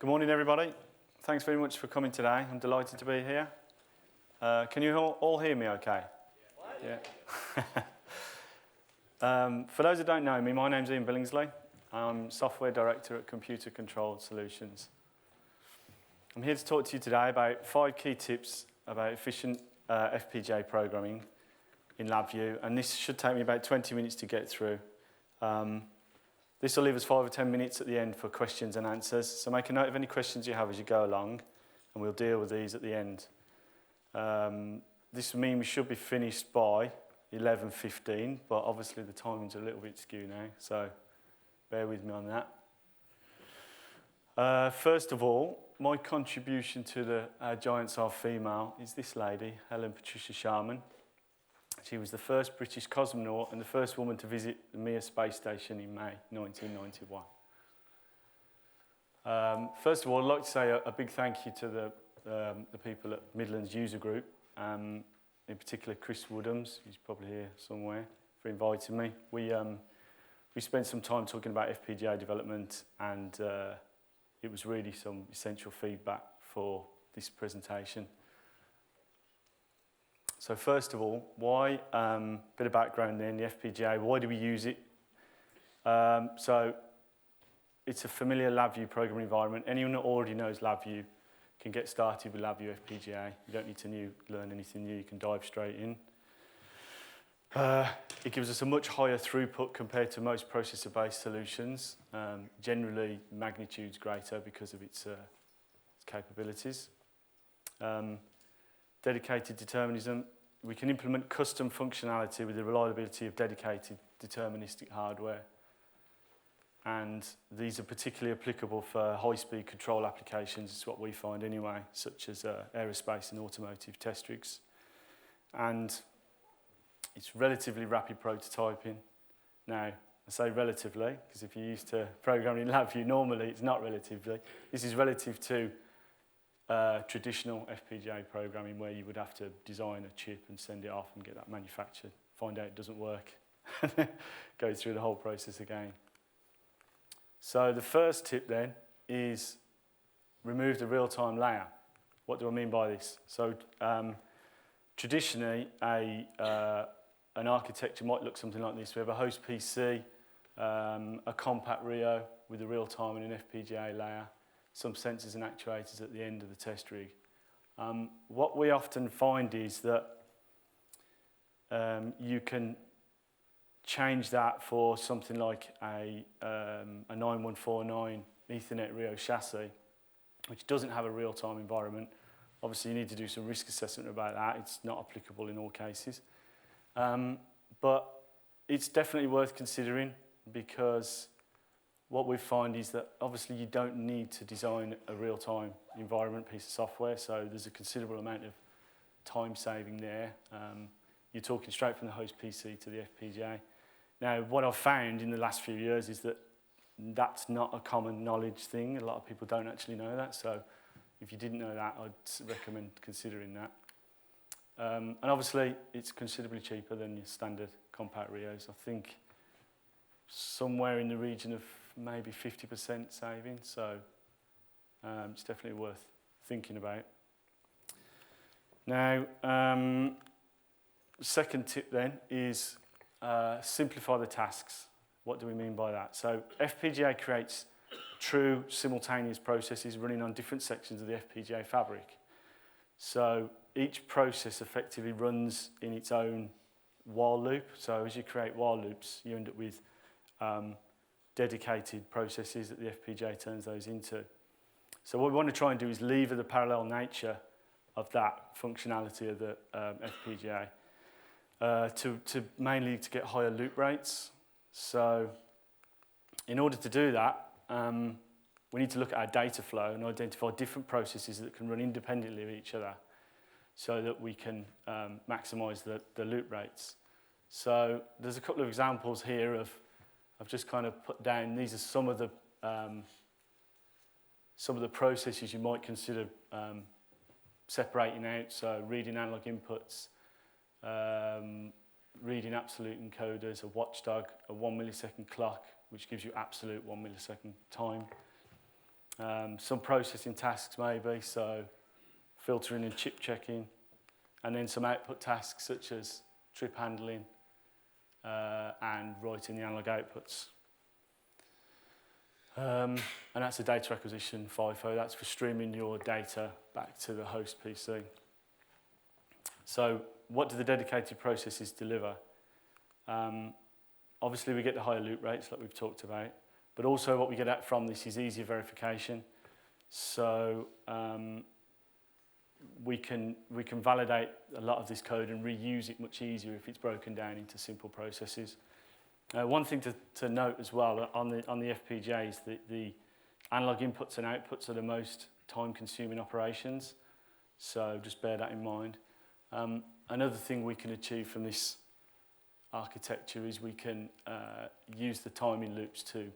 Good morning, everybody. Thanks very much for coming today. I'm delighted to be here. Can you all hear me okay? Yeah. For those who don't know me, my name's Billingsley. I'm Software Director at Computer Controlled Solutions. I'm here to talk to you today about 5 key tips about efficient FPGA programming in LabVIEW, and this should take me about 20 minutes to get through. This will leave us 5 or 10 minutes at the end for questions and answers, so make a note of any questions you have as you go along, and we'll deal with these at the end. This will mean we should be finished by 11:15, but obviously the timing's a little bit skew now, so bear with me on that. First of all, my contribution to the Giants Are Female is this lady, Helen Patricia Sharman. She was the first British cosmonaut and the first woman to visit the Mir space station in May 1991. First of all, I'd like to say a big thank you to the people at Midlands User Group, in particular Chris Woodhams, who's probably here somewhere, for inviting me. We spent some time talking about FPGA development, and it was really some essential feedback for this presentation. So first of all, why? Bit of background then, the FPGA, why do we use it? So it's a familiar LabVIEW programming environment. Anyone that already knows LabVIEW can get started with LabVIEW FPGA. You don't need to learn anything new, you can dive straight in. It gives us a much higher throughput compared to most processor-based solutions. Generally, magnitude's greater because of its capabilities. Dedicated determinism. We can implement custom functionality with the reliability of dedicated deterministic hardware. And these are particularly applicable for high-speed control applications, it's what we find anyway, such as aerospace and automotive test rigs. And it's relatively rapid prototyping. Now, I say relatively, because if you're used to programming in LabVIEW, normally it's not relatively. This is relative to traditional FPGA programming, where you would have to design a chip and send it off and get that manufactured, find out it doesn't work, go through the whole process again. So the first tip then is remove the real-time layer. What do I mean by this? So traditionally, an architecture might look something like this. We have a host PC, a compact Rio with a real-time and an FPGA layer, some sensors and actuators at the end of the test rig. What we often find is that you can change that for something like a 9149 Ethernet Rio chassis, which doesn't have a real-time environment. Obviously, you need to do some risk assessment about that. It's not applicable in all cases. But it's definitely worth considering, because what we find is that obviously you don't need to design a real-time environment piece of software, so there's a considerable amount of time saving there. You're talking straight from the host PC to the FPGA. Now, what I've found in the last few years is that that's not a common knowledge thing. A lot of people don't actually know that, so if you didn't know that, I'd recommend considering that. And obviously, it's considerably cheaper than your standard compact Rios. I think somewhere in the region of maybe 50% saving, so it's definitely worth thinking about. Now, second tip then is simplify the tasks. What do we mean by that? So FPGA creates true simultaneous processes running on different sections of the FPGA fabric. So each process effectively runs in its own while loop. So as you create while loops, you end up with dedicated processes that the FPGA turns those into. So what we want to try and do is lever the parallel nature of that functionality of the FPGA to mainly to get higher loop rates. So in order to do that, we need to look at our data flow and identify different processes that can run independently of each other so that we can maximize the loop rates. So there's a couple of examples here I've just kind of put down. These are some of the processes you might consider separating out. So reading analog inputs, reading absolute encoders, a watchdog, a 1 millisecond clock, which gives you absolute 1 millisecond time. some processing tasks maybe, so filtering and chip checking, and then some output tasks such as trip handling and writing the analog outputs. And that's a data acquisition FIFO. That's for streaming your data back to the host PC. So what do the dedicated processes deliver? Obviously, we get the higher loop rates like we've talked about, but also what we get at from this is easier verification. So we can validate a lot of this code and reuse it much easier if it's broken down into simple processes. One thing to note as well on the FPGA is that the analog inputs and outputs are the most time-consuming operations, so just bear that in mind. Another thing we can achieve from this architecture is we can use the timing loops to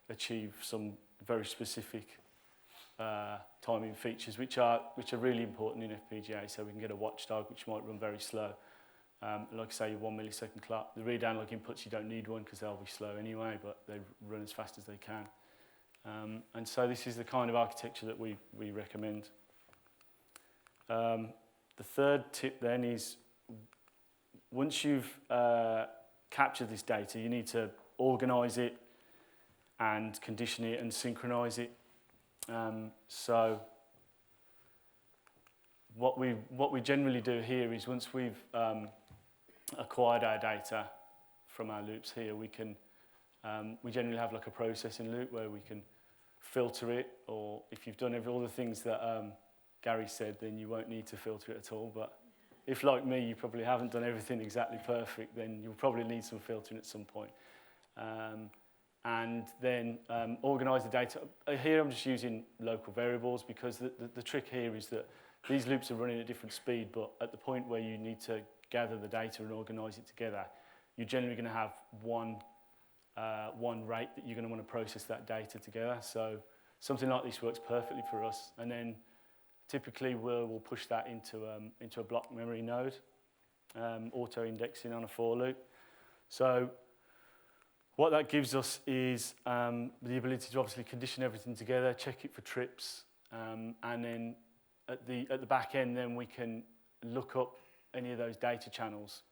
achieve some very specific timing features, which are really important in FPGA. So we can get a watchdog which might run very slow. Like I say, 1 millisecond clock. The read analog inputs, you don't need one because they'll be slow anyway, but they run as fast as they can. And so this is the kind of architecture that we recommend. The third tip then is once you've captured this data, you need to organise it and condition it and synchronise it. So what we generally do here is once we've acquired our data from our loops here, we generally have like a processing loop where we can filter it, or if you've done all the things that Gary said, then you won't need to filter it at all. But if, like me, you probably haven't done everything exactly perfect, then you'll probably need some filtering at some point. And then organise the data. Here I'm just using local variables because the trick here is that these loops are running at different speed, but at the point where you need to gather the data and organise it together, you're generally going to have one rate that you're going to want to process that data together. So something like this works perfectly for us. And then typically we'll push that into a block memory node, auto-indexing on a for loop. So what that gives us is the ability to obviously condition everything together, check it for trips, and then at the back end, then we can look up any of those data channels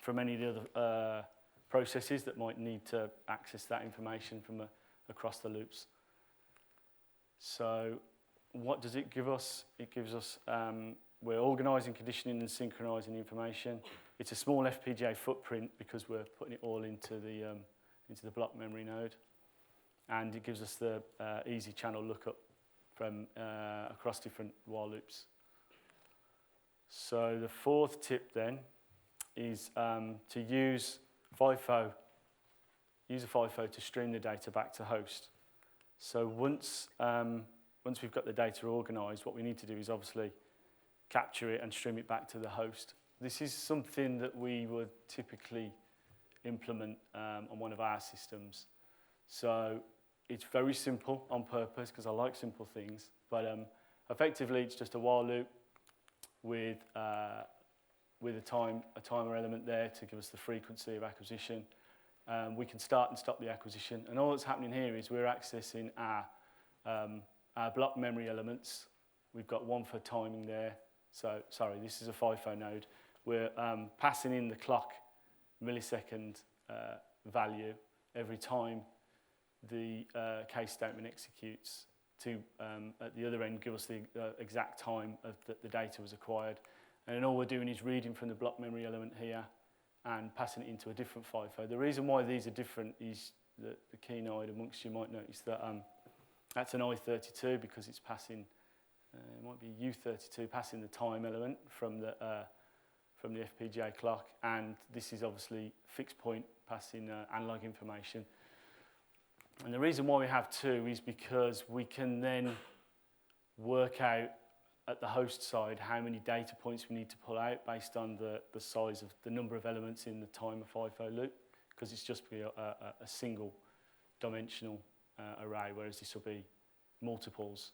from any of the other processes that might need to access that information from across the loops. So what does it give us? It gives us, we're organising, conditioning and synchronising information. It's a small FPGA footprint because we're putting it all into the block memory node. And it gives us the easy channel lookup from across different while loops. So the fourth tip then is to use FIFO. Use a FIFO to stream the data back to host. So once we've got the data organised, what we need to do is obviously capture it and stream it back to the host. This is something that we would typically implement on one of our systems. So it's very simple on purpose because I like simple things, but effectively it's just a while loop with a timer element there to give us the frequency of acquisition. We can start and stop the acquisition, and all that's happening here is we're accessing our block memory elements. We've got one for timing there. So, sorry, this is a FIFO node. We're passing in the clock millisecond value every time the case statement executes to, at the other end, give us the exact time of the data was acquired. And then all we're doing is reading from the block memory element here and passing it into a different FIFO. The reason why these are different is that the keen-eyed amongst you might notice that that's an I32 because it's passing, it might be U32, passing the time element from the FPGA clock, and this is obviously fixed point passing analog information. And the reason why we have two is because we can then work out at the host side how many data points we need to pull out based on the size of the number of elements in the timer FIFO loop, because it's just a single dimensional array, whereas this will be multiples,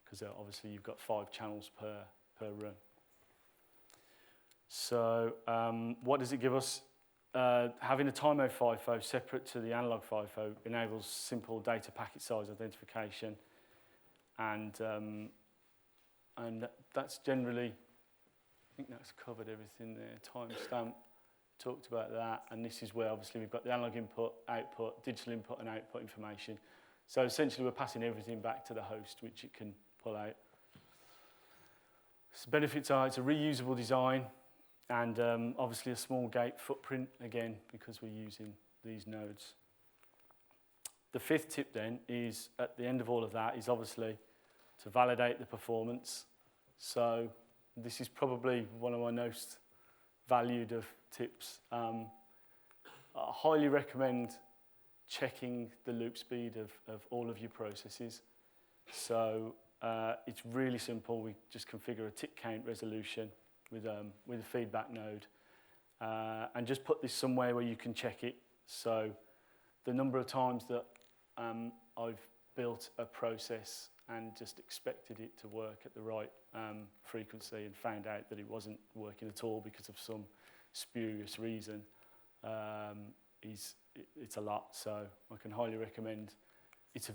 because obviously you've got 5 channels per run. So what does it give us? having a time mode FIFO separate to the analog FIFO enables simple data packet size identification, and that's generally, I think that's covered everything there. Timestamp, talked about that, and this is where obviously we've got the analog input, output, digital input and output information. So essentially we're passing everything back to the host, which it can pull out. So benefits are it's a reusable design, and obviously a small gate footprint, again, because we're using these nodes. The fifth tip then is, at the end of all of that, is obviously to validate the performance. So this is probably one of my most valued of tips. I highly recommend checking the loop speed of all of your processes. So it's really simple. We just configure a tick count resolution with a feedback node, and just put this somewhere where you can check it. So the number of times that I've built a process and just expected it to work at the right frequency and found out that it wasn't working at all because of some spurious reason, it's a lot. So I can highly recommend. It's a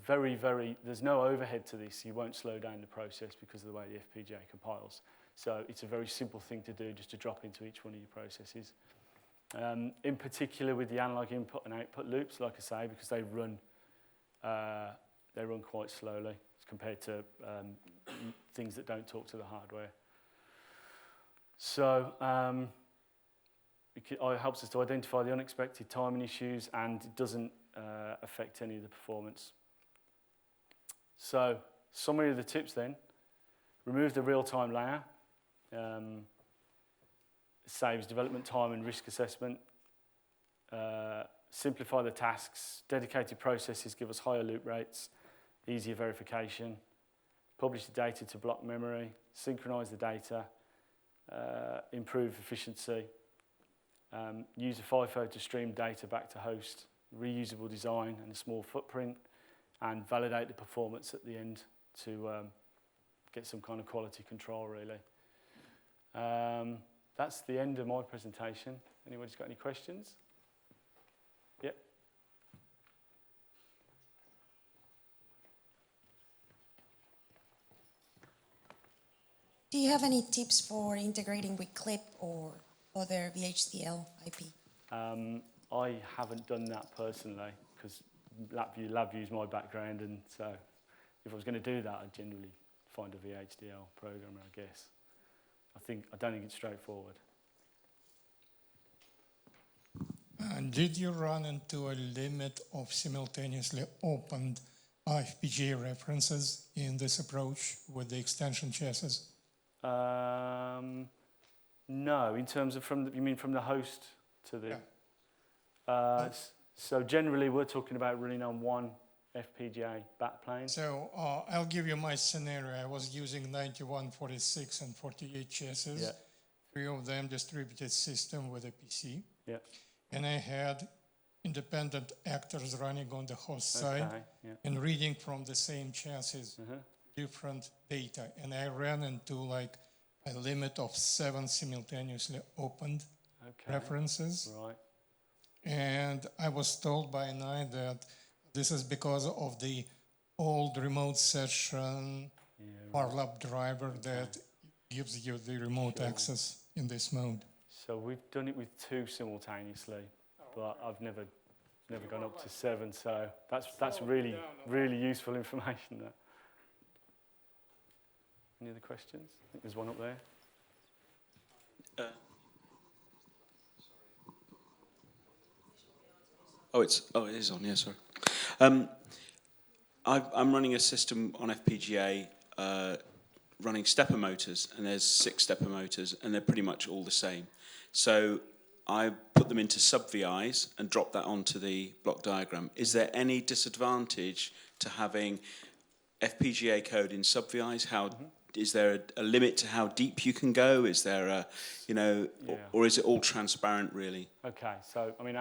there's no overhead to this. You won't slow down the process because of the way the FPGA compiles. So it's a very simple thing to do, just to drop into each one of your processes. In particular with the analog input and output loops, like I say, because they run quite slowly compared to things that don't talk to the hardware. So it helps us to identify the unexpected timing issues, and it doesn't affect any of the performance. So summary of the tips then: remove the real-time layer. Saves development time and risk assessment. Simplify the tasks. Dedicated processes give us higher loop rates, easier verification. Publish the data to block memory. Synchronize the data. Improve efficiency. Use a FIFO to stream data back to host. Reusable design and a small footprint. And validate the performance at the end to get some kind of quality control, really. That's the end of my presentation. Anybody's got any questions? Yep. Do you have any tips for integrating with CLIP or other VHDL IP? I haven't done that personally, because LabVIEW is my background, and so if I was going to do that, I'd generally find a VHDL programmer, I guess. I don't think it's straightforward. Did you run into a limit of simultaneously opened FPGA references in this approach with the extension chassis? No, in terms of you mean from the host to the... Yeah. So generally we're talking about running on one FPGA backplane. So I'll give you my scenario. I was using 91, 46, and 48 chassis. Yeah. 3 of them distributed system with a PC. Yeah. And I had independent actors running on the host side and reading from the same chassis different data. And I ran into like a limit of 7 simultaneously opened references. Right. And I was told by NI that this is because of the old remote session parlap driver that gives you the remote access in this mode. So we've done it with 2 simultaneously, but I've never gone up to 7. So that's really useful information. There. Any other questions? I think there's one up there. It is on. Yeah, sorry. I'm running a system on FPGA running stepper motors, and there's 6 stepper motors, and they're pretty much all the same. So I put them into sub-VIs and drop that onto the block diagram. Is there any disadvantage to having FPGA code in sub-VIs? Is there a limit to how deep you can go? Is there a, or is it all transparent really? Okay, so I mean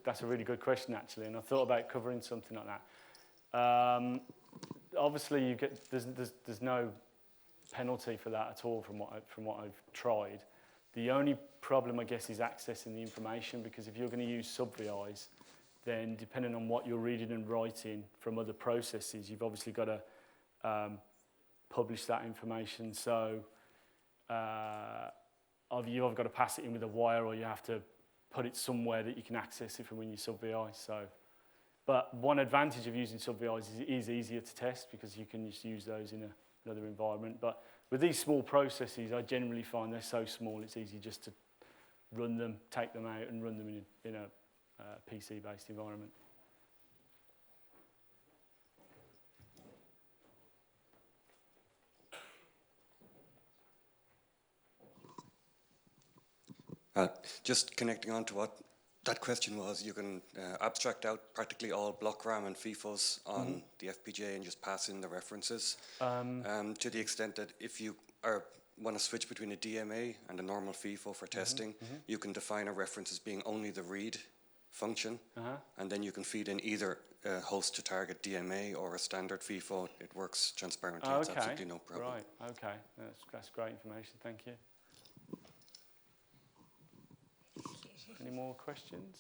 that's a really good question actually, and I thought about covering something like that. Obviously, there's no penalty for that at all from what I've tried. The only problem, I guess, is accessing the information, because if you're going to use sub-VIs, then depending on what you're reading and writing from other processes, you've obviously got to publish that information. So you've either got to pass it in with a wire, or you have to put it somewhere that you can access it from when you sub-VI. So, but one advantage of using sub-VIs is it is easier to test, because you can just use those in another environment. But with these small processes, I generally find they're so small, it's easy just to run them, take them out, and run them in a PC-based environment. Just connecting on to what that question was, you can abstract out practically all block RAM and FIFOs on the FPGA and just pass in the references. To the extent that if you want to switch between a DMA and a normal FIFO for testing, you can define a reference as being only the read function, and then you can feed in either a host to target DMA or a standard FIFO. It works transparently. It's absolutely no problem. Right, okay. That's great information, thank you. Any more questions?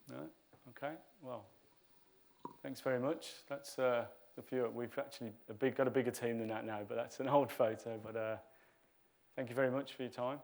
No? Okay, well, thanks very much. That's a few. We've actually got a bigger team than that now, but that's an old photo. But thank you very much for your time.